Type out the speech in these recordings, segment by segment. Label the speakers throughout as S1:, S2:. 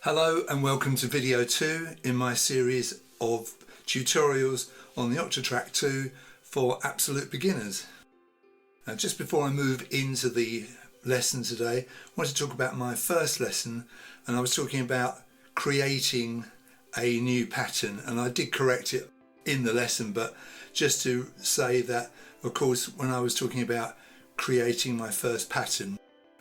S1: Hello and welcome to video 2 in my series of tutorials on the Octatrack 2 for absolute beginners. Now, just before I move into the lesson today, I want to talk about my first lesson, and I was talking about creating a new pattern, and I did correct it in the lesson, but just to say that, of course, when I was talking about creating my first pattern,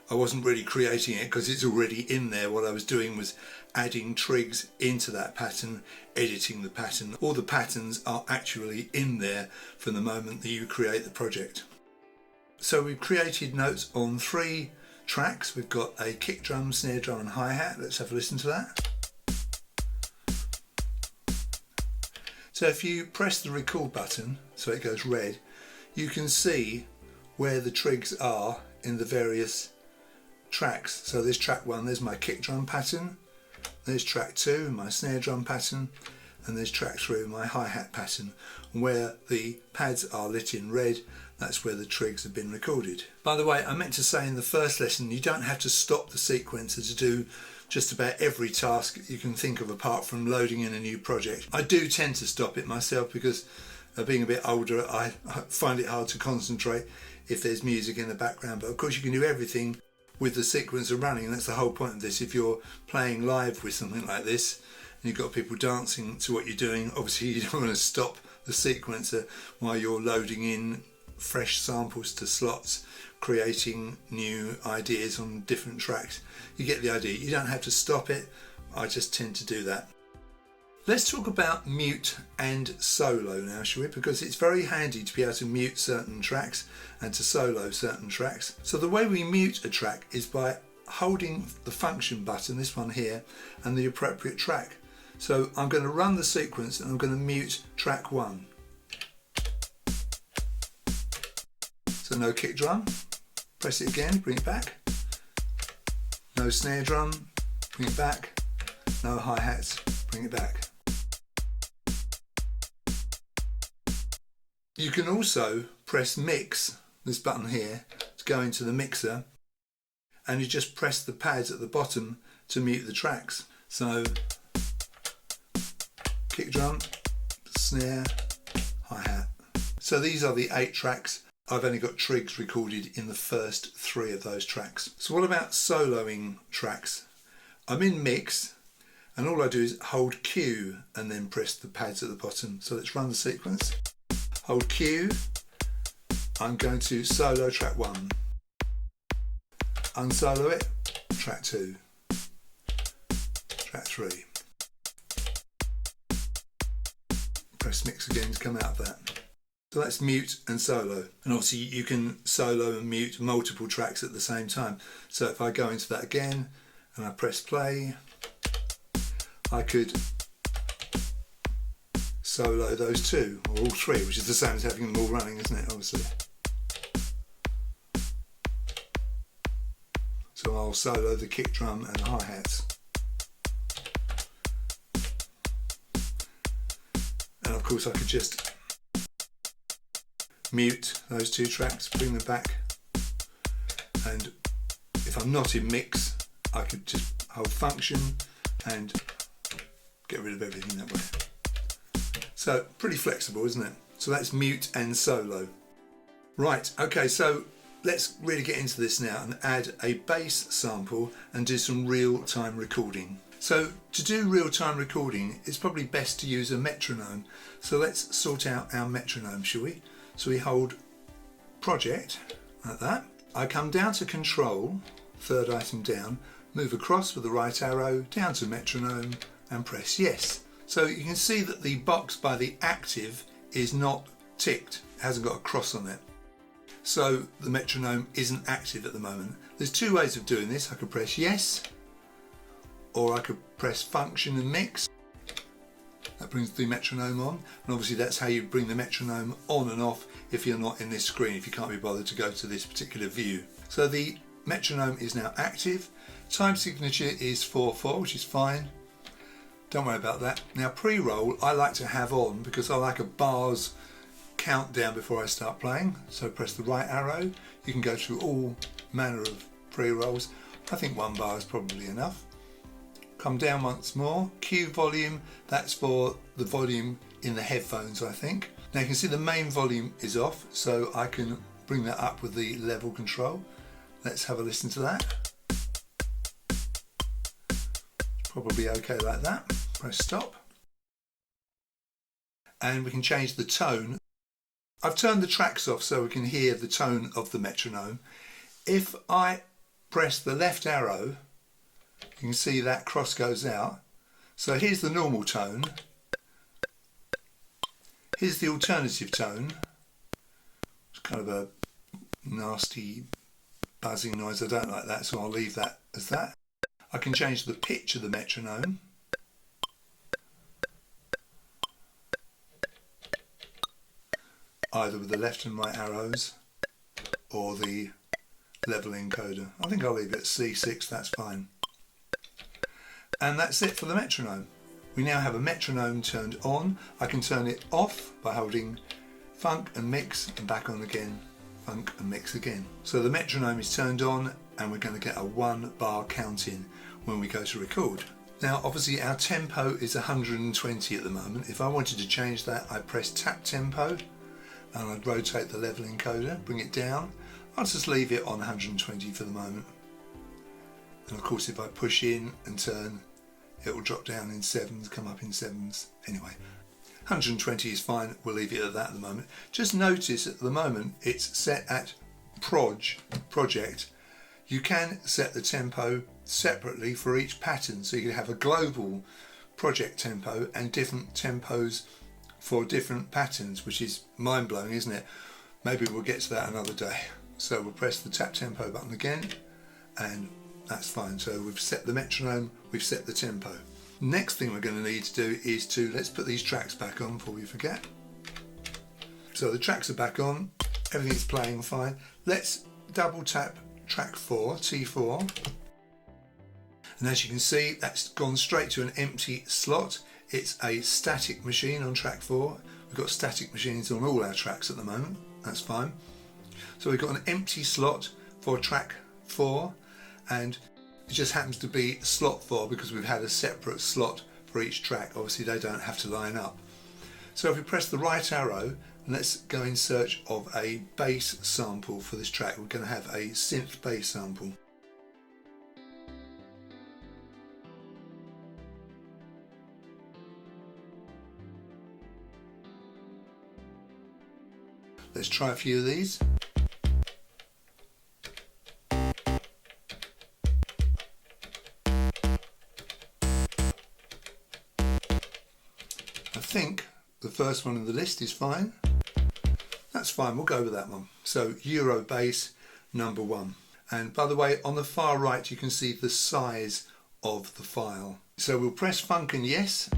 S1: I wasn't really creating it because it's already in there. What I was doing was adding trigs into that pattern, editing the pattern. All the patterns are actually in there from the moment that you create the project. So we've created notes on 3 tracks. We've got a kick drum, snare drum and hi-hat. Let's have a listen to that. So if you press the record button so it goes red, you can see where the trigs are in the various tracks. So there's track 1, there's my kick drum pattern, there's track 2, my snare drum pattern, and there's track 3, my hi-hat pattern. Where the pads are lit in red, that's where the trigs have been recorded. By the way, I meant to say in the first lesson, you don't have to stop the sequencer to do just about every task you can think of apart from loading in a new project. I do tend to stop it myself because being a bit older, I find it hard to concentrate if there's music in the background, but of course you can do everything with the sequencer running, and that's the whole point of this. If you're playing live with something like this and you've got people dancing to what you're doing, obviously you don't want to stop the sequencer while you're loading in fresh samples to slots, creating new ideas on different tracks. You get the idea. You don't have to stop it. I just tend to do that. Let's talk about mute and solo now, shall we? Because it's very handy to be able to mute certain tracks and to solo certain tracks. So the way we mute a track is by holding the function button, this one here, and the appropriate track. So I'm going to run the sequence and I'm going to mute track 1. So no kick drum, press it again, bring it back. No snare drum, bring it back. No hi-hats, bring it back. You can also press mix, this button here, to go into the mixer, and you just press the pads at the bottom to mute the tracks. So kick drum, snare, hi-hat. So these are the 8 tracks. I've only got trigs recorded in the first 3 of those tracks. So what about soloing tracks? I'm in mix, and all I do is hold Q and then press the pads at the bottom. So let's run the sequence. Hold Q, I'm going to solo track 1, unsolo it, track 2, track 3. Press mix again to come out of that. So that's mute and solo. And obviously you can solo and mute multiple tracks at the same time. So if I go into that again and I press play, I could solo those 2, or all 3, which is the same as having them all running, isn't it, obviously. So I'll solo the kick drum and the hi-hats. And of course I could just mute those 2 tracks, bring them back, and if I'm not in mix, I could just hold function and get rid of everything that way. So pretty flexible, isn't it? So that's mute and solo. Right, okay, so let's really get into this now and add a bass sample and do some real-time recording. So to do real-time recording, it's probably best to use a metronome. So let's sort out our metronome, shall we? So we hold project, like that. I come down to control, 3rd item down, move across with the right arrow, down to metronome and press yes. So you can see that the box by the active is not ticked, it hasn't got a cross on it. So the metronome isn't active at the moment. There's 2 ways of doing this. I could press yes, or I could press function and mix. That brings the metronome on, and obviously that's how you bring the metronome on and off if you're not in this screen, if you can't be bothered to go to this particular view. So the metronome is now active. Time signature is 4/4, which is fine. Don't worry about that. Now pre-roll I like to have on because I like a bars countdown before I start playing. So press the right arrow. You can go through all manner of pre-rolls. I think 1 bar is probably enough. Come down once more. Q volume, that's for the volume in the headphones, I think. Now you can see the main volume is off, so I can bring that up with the level control. Let's have a listen to that. Probably okay like that. Press stop. And we can change the tone. I've turned the tracks off so we can hear the tone of the metronome. If I press the left arrow, you can see that cross goes out. So here's the normal tone. Here's the alternative tone. It's kind of a nasty buzzing noise. I don't like that, so I'll leave that as that. I can change the pitch of the metronome. Either with the left and right arrows or the level encoder. I think I'll leave it at C6, that's fine. And that's it for the metronome. We now have a metronome turned on. I can turn it off by holding funk and mix and back on again, funk and mix again. So the metronome is turned on and we're going to get a 1 bar count in when we go to record. Now obviously our tempo is 120 at the moment. If I wanted to change that, I press tap tempo and I'd rotate the level encoder, bring it down. I'll just leave it on 120 for the moment. And of course if I push in and turn, it will drop down in 7s, come up in 7s. Anyway, 120 is fine, we'll leave it at that at the moment. Just notice at the moment it's set at project. You can set the tempo separately for each pattern, so you can have a global project tempo and different tempos for different patterns, which is mind-blowing, isn't it? Maybe we'll get to that another day. So we'll press the tap tempo button again and that's fine. So we've set the metronome, we've set the tempo. Next thing we're going to need to do is let's put these tracks back on before we forget. So the tracks are back on, everything's playing fine. Let's double tap track 4, T4. And as you can see, that's gone straight to an empty slot. It's a static machine on track 4. We've got static machines on all our tracks at the moment, that's fine. So we've got an empty slot for track 4, and it just happens to be slot 4 because we've had a separate slot for each track. Obviously they don't have to line up. So if we press the right arrow, and let's go in search of a bass sample for this track. We're going to have a synth bass sample. Let's try a few of these. I think the first one on the list is fine. That's fine, we'll go with that one. So Euro bass number 1. And by the way, on the far right you can see the size of the file. So we'll press funk and yes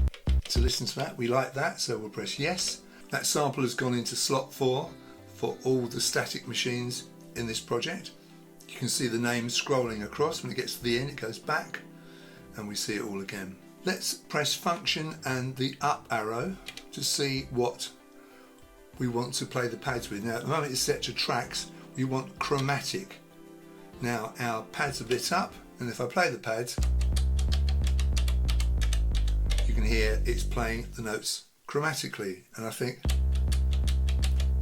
S1: to listen to that. We like that, so we'll press yes. That sample has gone into slot 4 for all the static machines in this project. You can see the name scrolling across. When it gets to the end it goes back and we see it all again. Let's press function and the up arrow to see what we want to play the pads with. Now at the moment it's set to tracks, we want chromatic. Now our pads are lit up, and if I play the pads, you can hear it's playing the notes chromatically. And I think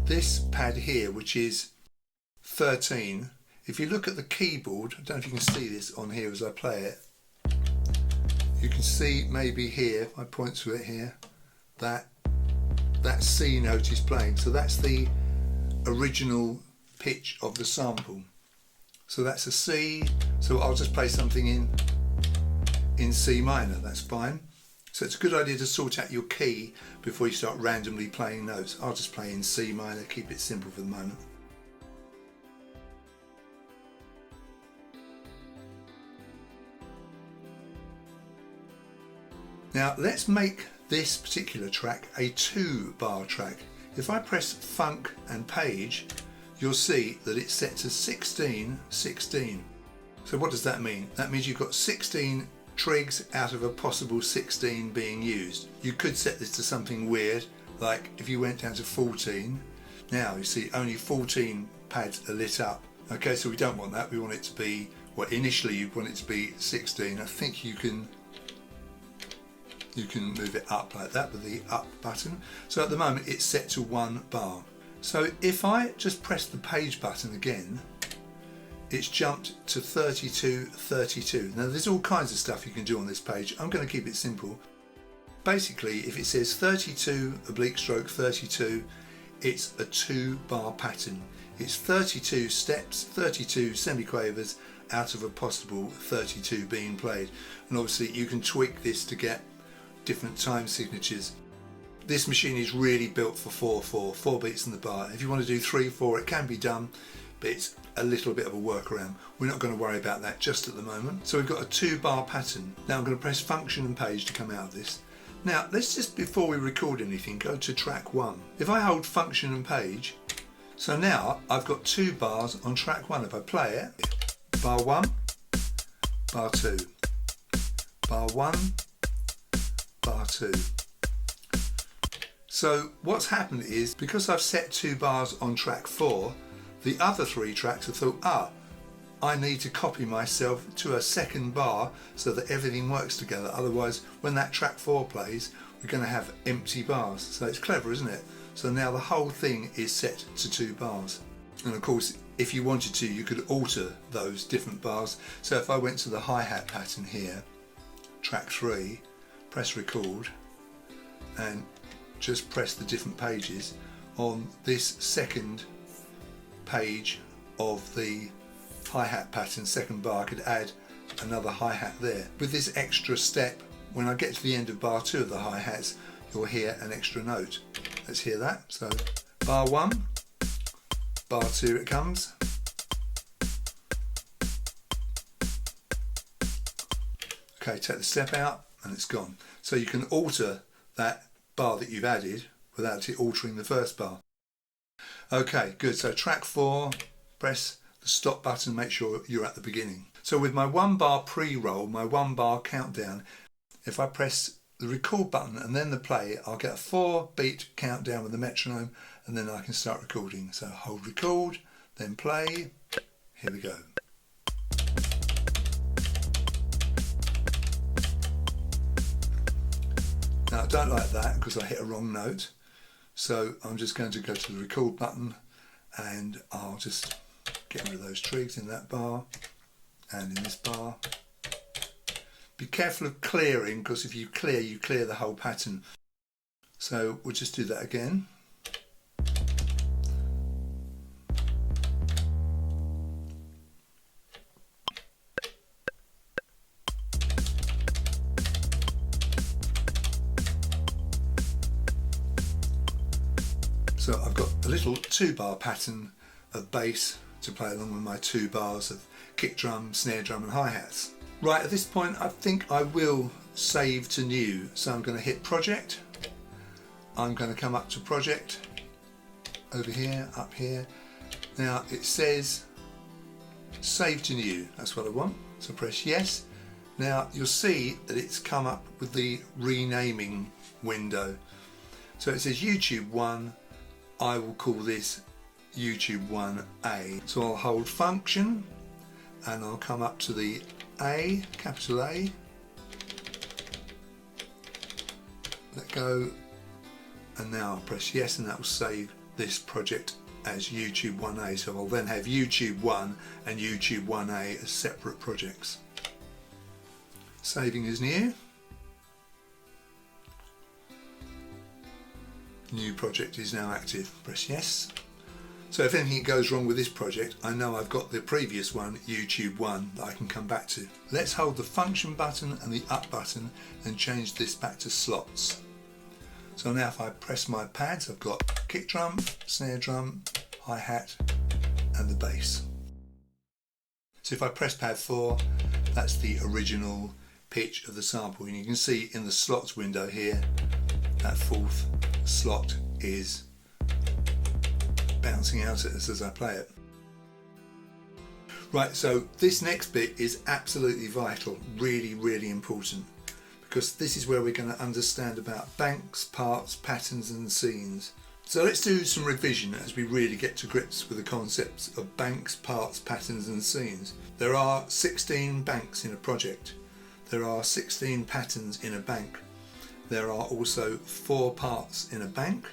S1: this pad here, which is 13, if you look at the keyboard, I don't know if you can see this on here as I play it, you can see maybe here, if I point to it here, that C note is playing. So that's the original pitch of the sample. So that's a C, so I'll just play something in C minor, that's fine. So it's a good idea to sort out your key before you start randomly playing notes. I'll just play in C minor, keep it simple for the moment. Now let's make this particular track a 2-bar track. If I press funk and page, you'll see that it's set to 16, 16. So what does that mean? That means you've got 16 trigs out of a possible 16 being used. You could set this to something weird, like if you went down to 14. Now you see only 14 pads are lit up. Okay, so we don't want that. We want it to be, well, initially you want it to be 16. I think you can You can move it up like that with the up button. So at the moment it's set to 1 bar. So if I just press the page button again, it's jumped to 32, 32. Now there's all kinds of stuff you can do on this page. I'm going to keep it simple. Basically, if it says 32 oblique stroke 32, it's a 2 bar pattern. It's 32 steps, 32 semiquavers out of a possible 32 being played. And obviously you can tweak this to get different time signatures. This machine is really built for 4/4, 4 beats in the bar. If you want to do 3/4, it can be done, but it's a little bit of a workaround. We're not going to worry about that just at the moment. So we've got a 2 bar pattern. Now I'm going to press function and page to come out of this. Now let's just, before we record anything, go to track 1. If I hold function and page, so now I've got 2 bars on track 1. If I play it, bar 1, bar 2, bar 1, bar 2. So what's happened is, because I've set 2 bars on track 4, the other 3 tracks have thought, I need to copy myself to a 2nd bar so that everything works together. Otherwise, when that track 4 plays, we're going to have empty bars. So it's clever, isn't it? So now the whole thing is set to 2 bars. And of course, if you wanted to, you could alter those different bars. So if I went to the hi-hat pattern here, track 3, press record, and just press the different pages on this 2nd page of the hi-hat pattern, 2nd bar, I could add another hi-hat there. With this extra step, when I get to the end of bar 2 of the hi-hats, you'll hear an extra note. Let's hear that. So bar 1, bar 2 it comes. Okay, take the step out and it's gone. So you can alter that bar that you've added without it altering the first bar. Okay, good. So track 4, press the stop button, make sure you're at the beginning. So with my 1 bar pre-roll, my 1 bar countdown, if I press the record button and then the play, I'll get a 4 beat countdown with the metronome, and then I can start recording. So hold record, then play. Here we go. Now I don't like that because I hit a wrong note, so I'm just going to go to the record button and I'll just get rid of those trigs in that bar and in this bar. Be careful of clearing, because if you clear the whole pattern. So we'll just do that again. So I've got a little 2 bar pattern of bass to play along with my 2 bars of kick drum, snare drum and hi-hats. Right, at this point I think I will save to new. So I'm going to hit project. I'm going to come up to project, over here, up here. Now it says save to new, that's what I want. So press yes. Now you'll see that it's come up with the renaming window. So it says YouTube 1. I will call this YouTube 1A. So I'll hold function and I'll come up to the A, capital A, let go, and now I'll press yes, and that will save this project as YouTube 1A. So I'll then have YouTube 1 and YouTube 1A as separate projects. Saving as new. New project is now active. Press yes. So if anything goes wrong with this project, I know I've got the previous one, YouTube 1, that I can come back to. Let's hold the function button and the up button and change this back to slots. So now if I press my pads, I've got kick drum, snare drum, hi-hat and the bass. So if I press pad 4, that's the original pitch of the sample, and you can see in the slots window here, that 4th slot is bouncing out at us as I play it. Right, so this next bit is absolutely vital, really important, because this is where we're going to understand about banks, parts, patterns and scenes. So let's do some revision as we really get to grips with the concepts of banks, parts, patterns and scenes. There are 16 banks in a project. There are 16 patterns in a bank. there are also 4 parts in a bank.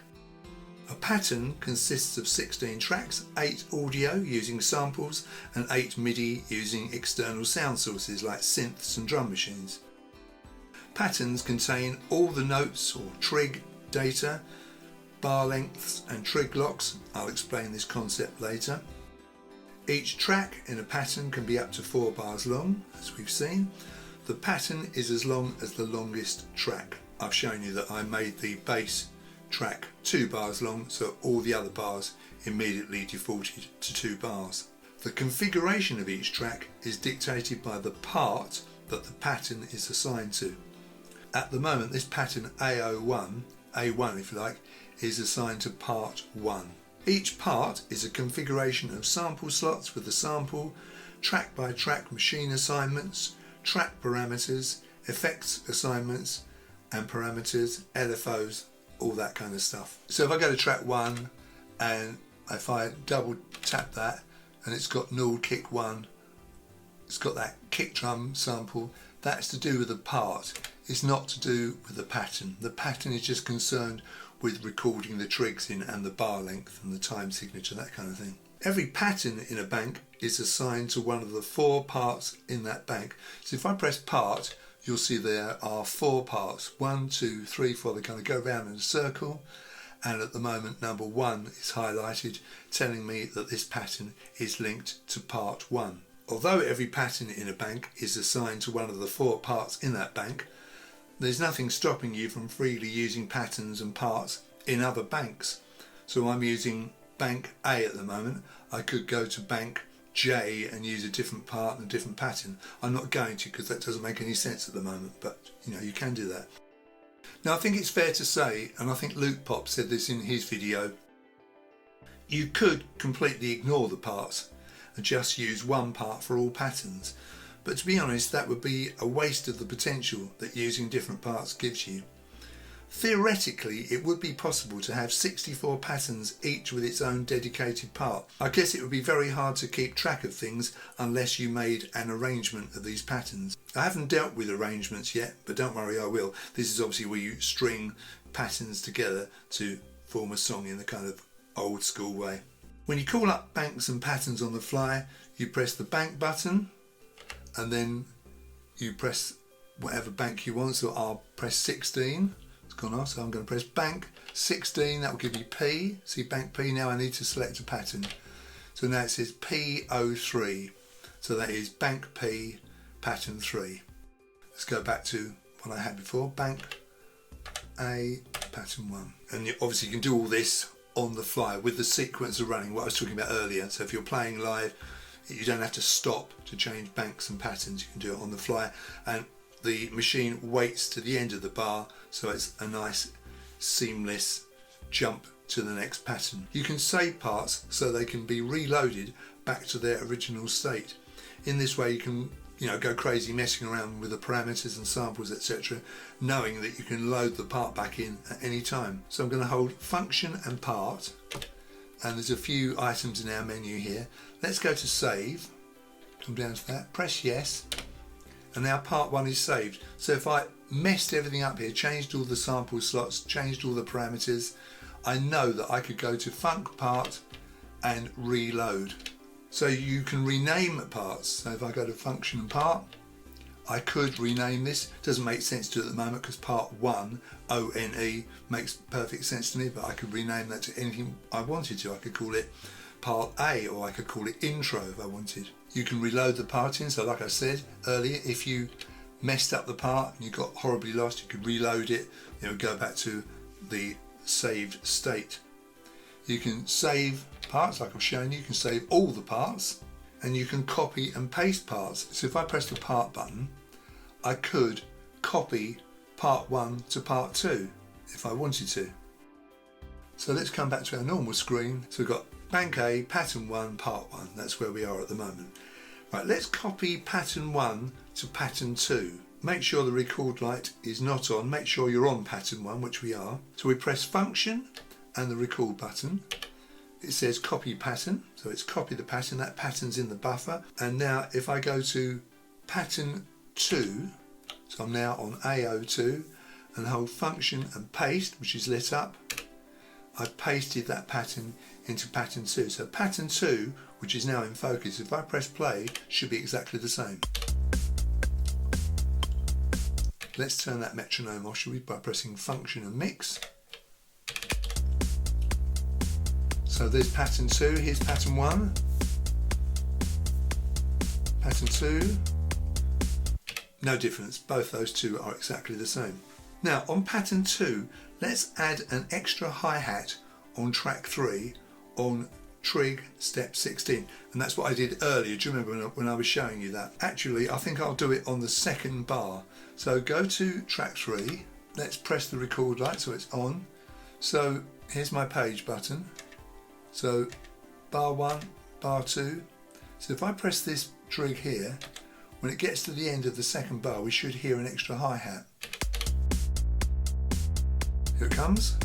S1: A pattern consists of 16 tracks, 8 audio using samples and 8 MIDI using external sound sources like synths and drum machines. Patterns contain all the notes or trig data, bar lengths and trig locks. I'll explain this concept later. Each track in a pattern can be up to 4 bars long, as we've seen. The pattern is as long as the longest track. I've shown you that I made the bass track 2 bars long, so all the other bars immediately defaulted to 2 bars. The configuration of each track is dictated by the part that the pattern is assigned to. At the moment, this pattern A01, A1 if you like, is assigned to part 1. Each part is a configuration of sample slots with the sample, track by track machine assignments, track parameters, effects assignments and parameters, LFOs, all that kind of stuff. So if I go to track 1 and if I double tap that and it's got null kick 1, it's got that kick drum sample, that's to do with the part. It's not to do with the pattern. The pattern is just concerned with recording the trigs in and the bar length and the time signature, that kind of thing. Every pattern in a bank is assigned to one of the 4 parts in that bank. So if I press part, you'll see there are 4 parts. 1, 2, 3, 4. They kind of go round in a circle. And at the moment, number 1 is highlighted, telling me that this pattern is linked to part 1. Although every pattern in a bank is assigned to one of the 4 parts in that bank, there's nothing stopping you from freely using patterns and parts in other banks. So I'm using bank A at the moment. I could go to bank J and use a different part and a different pattern. I'm not going to, because that doesn't make any sense at the moment, but you know, you can do that. Now I think it's fair to say, and I think Luke Pop said this in his video, you could completely ignore the parts and just use one part for all patterns. But to be honest, that would be a waste of the potential that using different parts gives you. Theoretically, it would be possible to have 64 patterns, each with its own dedicated part. I guess it would be very hard to keep track of things unless you made an arrangement of these patterns. I haven't dealt with arrangements yet, but don't worry, I will. This is obviously where you string patterns together to form a song in the kind of old school way. When you call up banks and patterns on the fly, you press the bank button and then you press whatever bank you want. So I'll press 16. It's gone off, so I'm going to press bank 16. That will give me P. See bank P. Now I need to select a pattern. So now it says P03. So that is bank P pattern 3. Let's go back to what I had before. Bank A pattern 1. And obviously you can do all this on the fly with the sequencer running, what I was talking about earlier. So if you're playing live, you don't have to stop to change banks and patterns. You can do it on the fly, and the machine waits to the end of the bar, so it's a nice seamless jump to the next pattern. You can save parts so they can be reloaded back to their original state. In this way you can go crazy messing around with the parameters and samples, etc., knowing that you can load the part back in at any time. So I'm going to hold function and part, and there's a few items in our menu here. Let's go to save, come down to that, press yes, and now part 1 is saved. So if I messed everything up here, changed all the sample slots, changed all the parameters, I know that I could go to func part and reload. So you can rename parts. So if I go to function and part, I could rename this. Doesn't make sense to at the moment because part 1, O-N-E, makes perfect sense to me, but I could rename that to anything I wanted to. I could call it part A, or I could call it intro if I wanted. You can reload the part in, so like I said earlier, if you messed up the part and you got horribly lost, you could reload it. It would go back to the saved state. You can save parts like I've shown you. You can save all the parts, and you can copy and paste parts. So if I press the part button, I could copy part 1 to part 2 if I wanted to. So let's come back to our normal screen. So we've got bank A, pattern 1, part 1. That's where we are at the moment. Right, let's copy pattern 1 to pattern 2. Make sure the record light is not on. Make sure you're on pattern 1, which we are. So we press function and the record button. It says copy pattern, so it's copy the pattern. That pattern's in the buffer. And now if I go to pattern 2, so I'm now on AO2, and hold function and paste, which is lit up, I've pasted that pattern into pattern 2. So pattern 2, which is now in focus, if I press play, should be exactly the same. Let's turn that metronome off, shall we, by pressing function and mix. So there's pattern 2, here's pattern 1, pattern 2, no difference, both those two are exactly the same. Now on pattern 2, let's add an extra hi-hat on track 3 on trig step 16, and that's what I did earlier. Do you remember when I was showing you that? Actually, I think I'll do it on the second bar. So go to track 3, let's press the record light so it's on. So here's my page button. So bar 1, bar 2. So if I press this trig here, when it gets to the end of the second bar, we should hear an extra hi-hat. Here it comes.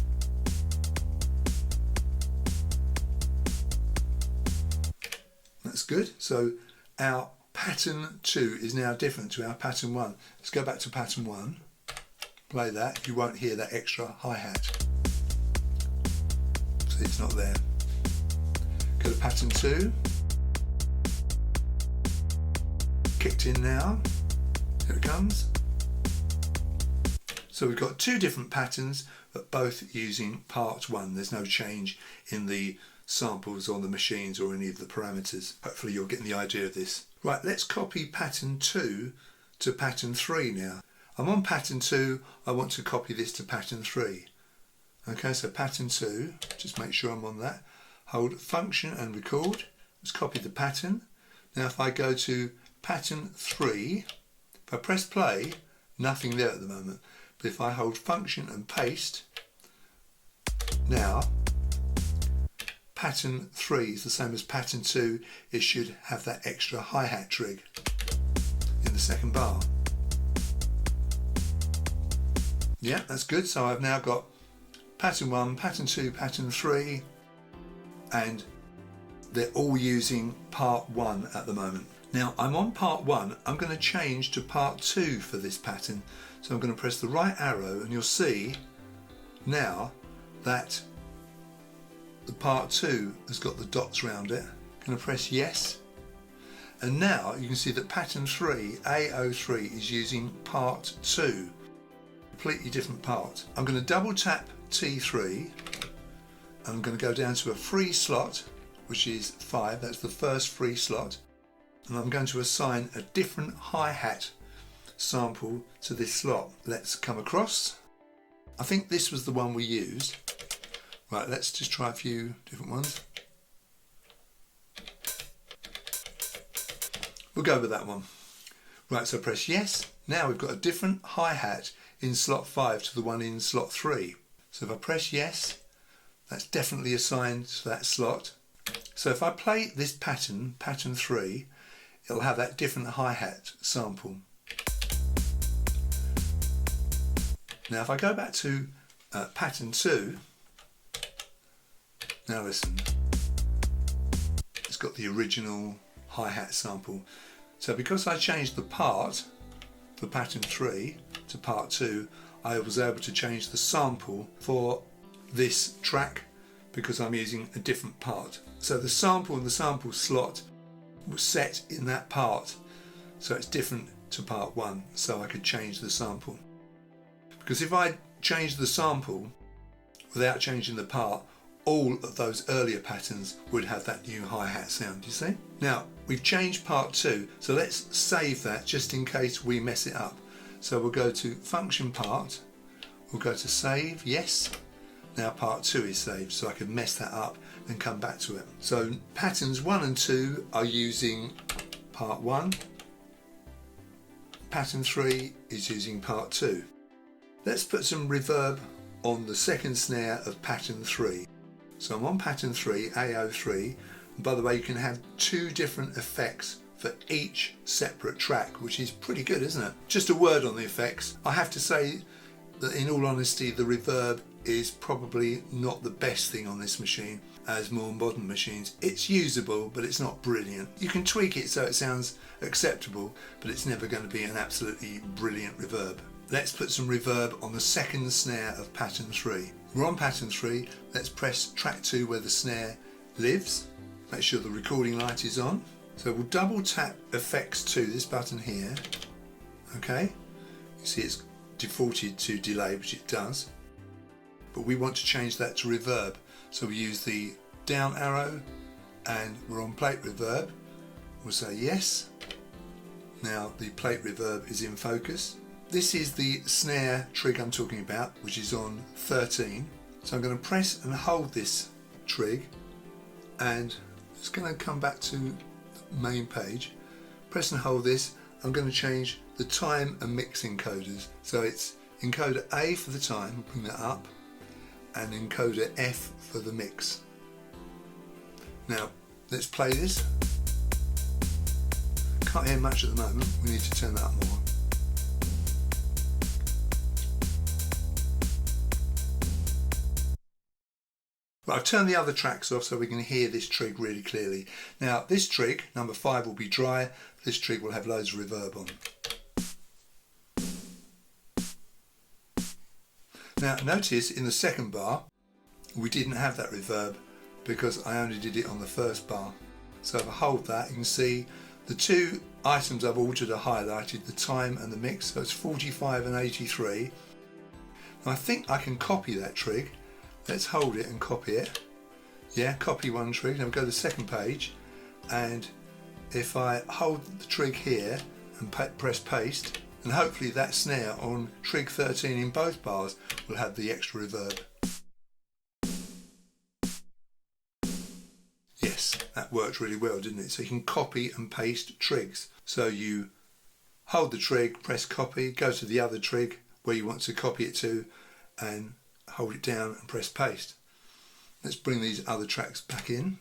S1: That's good. So our pattern 2 is now different to our pattern 1. Let's go back to pattern 1. Play that. You won't hear that extra hi-hat. See, it's not there. Go to pattern 2. Kicked in now. Here it comes. So we've got two different patterns, but both using part 1. There's no change in the samples on the machines or any of the parameters. Hopefully you're getting the idea of this. Right, let's copy pattern 2 to pattern 3 now. I'm on pattern 2, I want to copy this to pattern 3. Okay, so pattern 2, just make sure I'm on that. Hold function and record. Let's copy the pattern. Now if I go to pattern 3, if I press play, nothing there at the moment. But if I hold function and paste, now pattern 3 is the same as pattern 2. It should have that extra hi-hat trig in the second bar. Yeah, that's good. So I've now got pattern 1, pattern 2, pattern 3, and they're all using part 1 at the moment. Now I'm on part 1, I'm going to change to part 2 for this pattern. So I'm going to press the right arrow and you'll see now that the part 2 has got the dots around it. I'm going to press yes, and now you can see that pattern 3, A03, is using part 2, completely different part. I'm going to double tap T3 and I'm going to go down to a free slot, which is 5, that's the first free slot, and I'm going to assign a different hi-hat sample to this slot. Let's come across. I think this was the one we used. Right, let's just try a few different ones. We'll go with that one. Right, so press yes. Now we've got a different hi-hat in slot 5 to the one in slot 3. So if I press yes, that's definitely assigned to that slot. So if I play this pattern, pattern 3, it'll have that different hi-hat sample. Now if I go back to pattern 2, now listen, it's got the original hi-hat sample. So because I changed the part for pattern 3 to part 2, I was able to change the sample for this track because I'm using a different part. So the sample in the sample slot was set in that part, so it's different to part 1, so I could change the sample. Because if I changed the sample without changing the part, all of those earlier patterns would have that new hi-hat sound, you see? Now, we've changed part 2, so let's save that just in case we mess it up. So we'll go to function part, we'll go to save, yes. Now part 2 is saved, so I can mess that up and come back to it. So patterns 1 and 2 are using part 1. Pattern 3 is using part 2. Let's put some reverb on the second snare of pattern 3. So I'm on pattern 3, A03, and by the way you can have 2 different effects for each separate track, which is pretty good, isn't it? Just a word on the effects. I have to say that in all honesty the reverb is probably not the best thing on this machine as more modern machines. It's usable, but it's not brilliant. You can tweak it so it sounds acceptable, but it's never going to be an absolutely brilliant reverb. let's put some reverb on the second snare of pattern 3. We're on pattern 3, let's press track 2 where the snare lives. Make sure the recording light is on. So we'll double tap effects 2, this button here. Okay, you see it's defaulted to delay, which it does. But we want to change that to reverb. So we use the down arrow and we're on plate reverb. We'll say yes. Now the plate reverb is in focus. This is the snare trig I'm talking about, which is on 13. So I'm going to press and hold this trig, and it's going to come back to the main page. Press and hold this. I'm going to change the time and mix encoders. So it's encoder A for the time, bring that up, and encoder F for the mix. Now let's play this. Can't hear much at the moment, we need to turn that up more. Right, I've turned the other tracks off so we can hear this trig really clearly. Now this trig, number 5, will be dry, this trig will have loads of reverb on. Now notice in the second bar we didn't have that reverb because I only did it on the first bar. So if I hold that, you can see the two items I've altered are highlighted, the time and the mix, so it's 45 and 83. Now I think I can copy that trig. Let's hold it and copy it. Yeah, copy one trig. Now we'll go to the second page, and if I hold the trig here and press paste, and hopefully that snare on trig 13 in both bars will have the extra reverb. Yes, that worked really well, didn't it? So you can copy and paste trigs. So you hold the trig, press copy, go to the other trig where you want to copy it to, and hold it down and press paste. Let's bring these other tracks back in.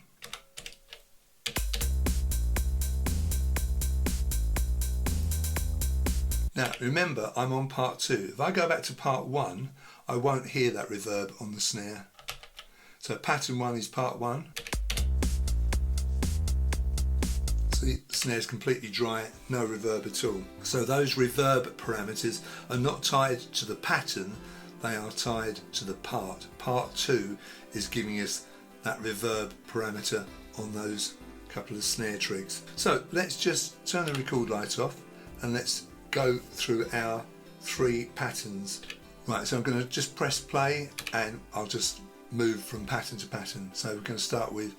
S1: Now remember, I'm on part 2. If I go back to part 1, I won't hear that reverb on the snare. So pattern 1 is part 1. See, the snare is completely dry, no reverb at all. So those reverb parameters are not tied to the pattern, they are tied to the part. Part 2 is giving us that reverb parameter on those couple of snare trigs. So let's just turn the record light off and let's go through our 3 patterns. Right, so I'm going to just press play and I'll just move from pattern to pattern. So we're going to start with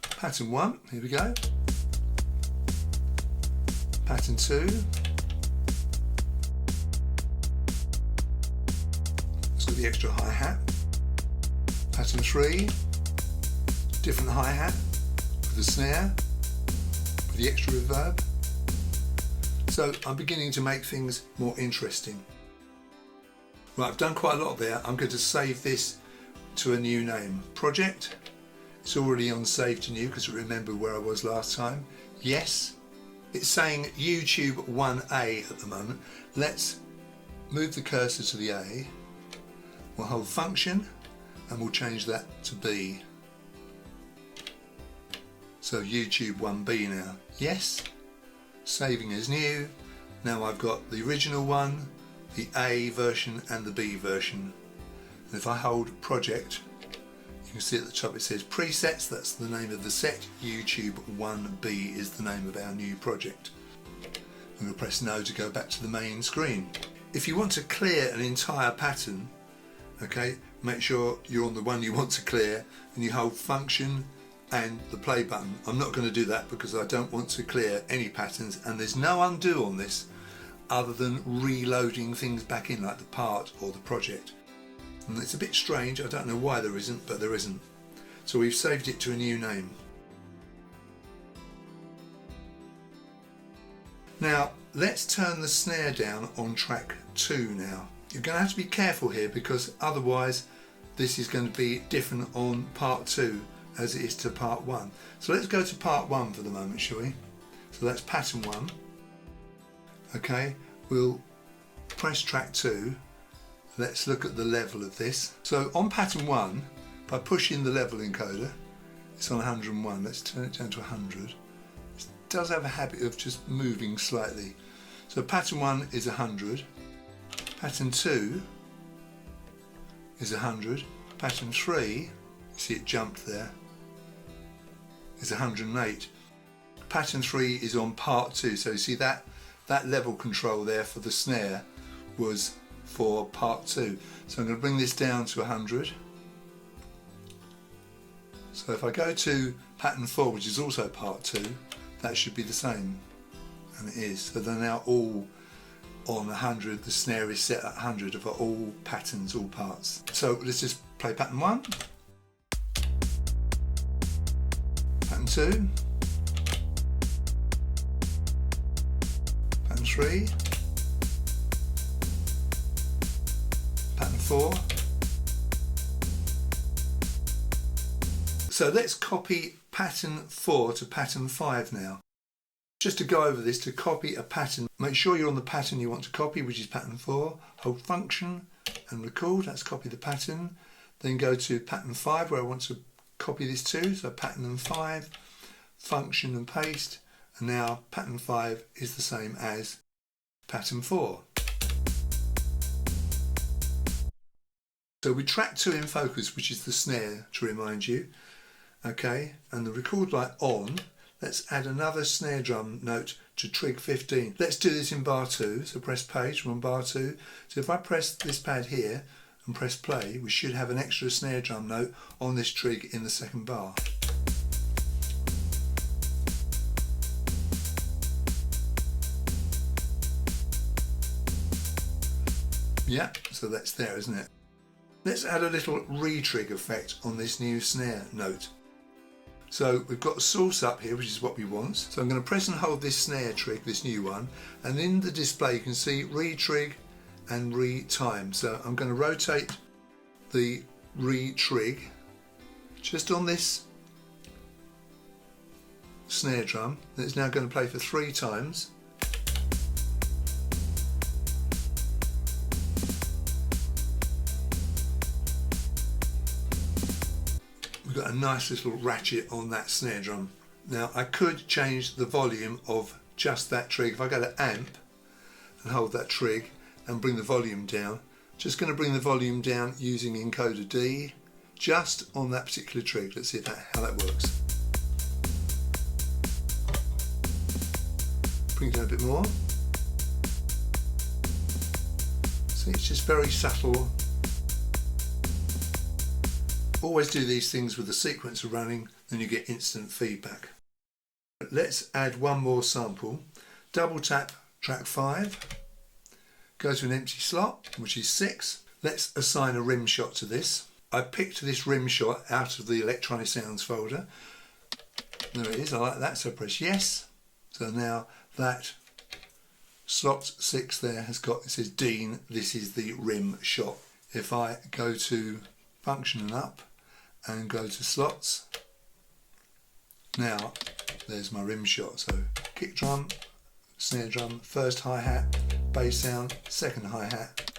S1: pattern 1, here we go. Pattern 2. The extra hi-hat. Pattern 3, different hi-hat with the snare, with the extra reverb. So I'm beginning to make things more interesting. Right, I've done quite a lot there. I'm going to save this to a new name. Project. It's already on save to new because I remember where I was last time. Yes. It's saying YouTube 1A at the moment. Let's move the cursor to the A. We'll hold function and we'll change that to B. So YouTube 1B now. Yes. Saving as new. Now I've got the original one, the A version and the B version. And if I hold project, you can see at the top it says presets, that's the name of the set. YouTube 1B is the name of our new project. I'm going to press no to go back to the main screen. If you want to clear an entire pattern, okay, make sure you're on the one you want to clear and you hold function and the play button. I'm not going to do that because I don't want to clear any patterns, and there's no undo on this other than reloading things back in like the part or the project. And it's a bit strange, I don't know why there isn't, but there isn't. So we've saved it to a new name. Now let's turn the snare down on track 2 now. You're going to have to be careful here because otherwise this is going to be different on part 2 as it is to part 1. So let's go to part 1 for the moment, shall we? So that's pattern 1. Okay, we'll press track 2. Let's look at the level of this. So on pattern 1, if I push in the level encoder, it's on 101. Let's turn it down to 100. It does have a habit of just moving slightly. So pattern 1 is 100. Pattern 2 is 100. Pattern 3, you see it jumped there, is 108. Pattern 3 is on part 2, so you see that level control there for the snare was for part 2. So I'm going to bring this down to 100. So if I go to pattern 4, which is also part 2, that should be the same, and it is. So they're now all on 100, the snare is set at 100 for all patterns, all parts. So let's just play pattern 1, pattern 2, pattern 3, pattern 4. So let's copy pattern 4 to pattern 5 now. Just to go over this, to copy a pattern, make sure you're on the pattern you want to copy, which is pattern 4. Hold function and record, that's copy the pattern. Then go to pattern 5 where I want to copy this to, so pattern and 5, function and paste, and now pattern 5 is the same as pattern 4. So with track 2 in focus, which is the snare to remind you, okay, and the record light on, let's add another snare drum note to trig 15. Let's do this in bar 2, so press page, we're on bar 2. So if I press this pad here and press play, we should have an extra snare drum note on this trig in the second bar. Yeah, so that's there, isn't it? Let's add a little retrig effect on this new snare note. So we've got a source up here, which is what we want. So I'm going to press and hold this snare trig, this new one, and in the display you can see retrig and retime. So I'm going to rotate the retrig just on this snare drum. And it's now going to play for 3 times. We've got a nice little ratchet on that snare drum. Now I could change the volume of just that trig. If I go to amp and hold that trig and bring the volume down, just going to bring the volume down using encoder D just on that particular trig. Let's see how that works. Bring it down a bit more. See, it's just very subtle. Always do these things with the sequencer running, then you get instant feedback. Let's add one more sample. Double tap track 5, go to an empty slot, which is 6. Let's assign a rim shot to this. I picked this rim shot out of the electronic sounds folder. There it is, I like that, so press yes. So now that slot 6 there has got, it says Dean, this is the rim shot. If I go to function and up, and go to slots, now there's my rim shot. So kick drum, snare drum, first hi-hat, bass sound, second hi-hat,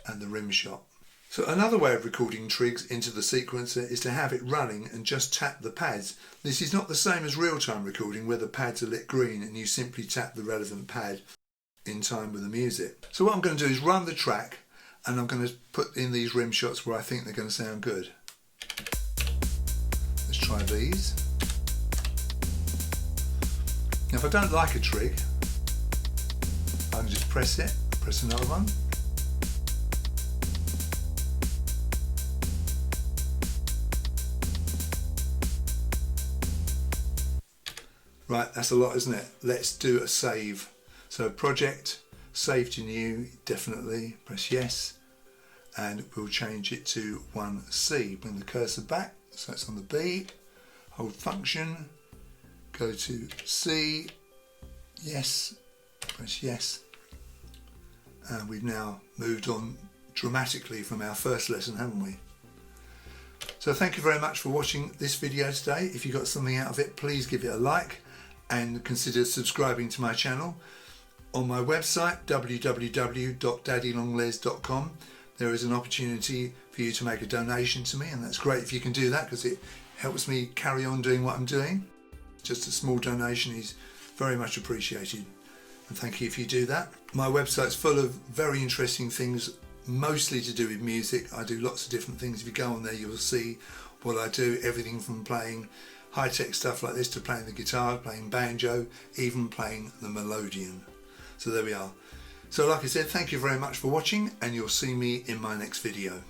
S1: and the rim shot. So another way of recording trigs into the sequencer is to have it running and just tap the pads. This is not the same as real-time recording where the pads are lit green and you simply tap the relevant pad in time with the music. So what I'm going to do is run the track, and I'm going to put in these rim shots where I think they're going to sound good. Let's try these. Now if I don't like a trig, I can just press it, press another one. Right, that's a lot, isn't it? Let's do a save. So project, save to new, definitely, press yes, and we'll change it to 1C. Bring the cursor back, so it's on the B, hold function, go to C, yes, press yes, and we've now moved on dramatically from our first lesson, haven't we? So thank you very much for watching this video today. If you got something out of it, please give it a like and consider subscribing to my channel. On my website www.daddylongles.com there is an opportunity for you to make a donation to me, and that's great if you can do that because it helps me carry on doing what I'm doing. Just a small donation is very much appreciated. and thank you if you do that. My website's full of very interesting things, mostly to do with music. I do lots of different things. If you go on there, you'll see what I do, everything from playing high-tech stuff like this to playing the guitar, playing banjo, even playing the melodeon. So there we are. So like I said, thank you very much for watching, and you'll see me in my next video.